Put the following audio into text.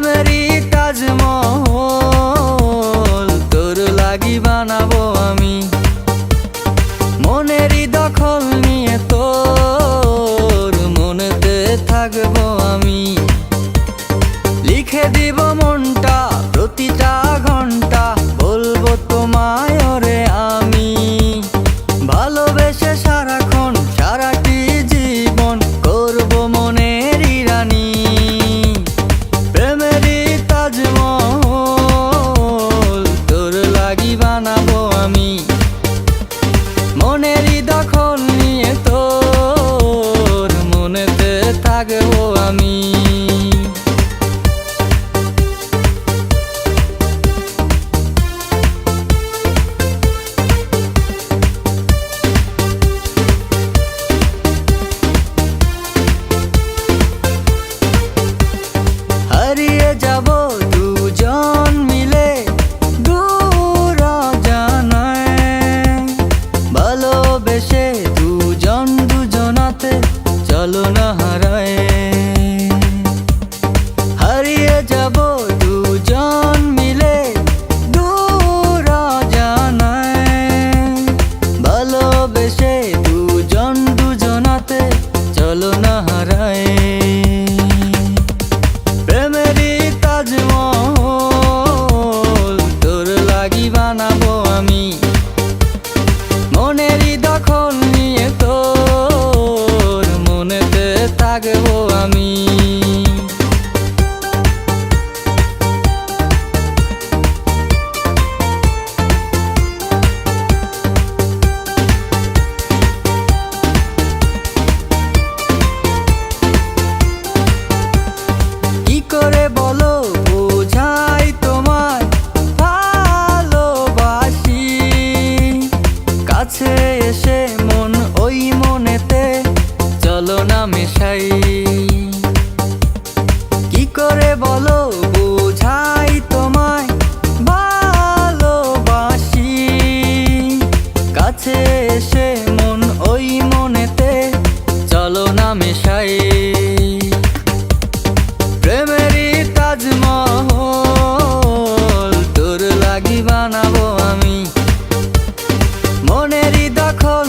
প্রেমেরই তাজমহল তোর লাগি বানাবো আমি। মনেরই দখল নিয়ে তোর মনেতে থাকবো আমি। লিখে দিব মনটা প্রতিটা ঘন্টা, বলবো তোমায় ওরে আমি। ভালোবেসে সারাক্ষণ সারাটি জীবন করবো মনেরই রানী। প্রেমেরই তাজমহল তোর লাগি বানাবো আমি। মনেরই দখল নিয়ে তোর মনেতে থাকবো আমি। হারিয়ে যাব দুজন মিলে দূর অজানায়, ভালোবেসে দুজন দুজনাতে চলো না হারায়। হারিয়ে যাব দুজন মিলে দূর অজানায়, ভালোবেসে দুজন দুজনাতে চলো না হারায়। প্রেমেরই তাজমহল তোর লাগি বানাবো আমি। মনেরই দখল নিয়ে তোর মনেতে থাকবো আমি। কি করে বলো বোঝাই তোমায় ভালোবাসি, কাছে এসে মন ওই মনেতে চলো না মেশাই। কি করে বলো বোঝাই তোমায় ভালোবাসি, কাছে এসে মন ওই মনেতে চলো না মেশাই। প্রেমেরই তাজমহল তোর লাগি বানাবো আমি। মনেরই দখল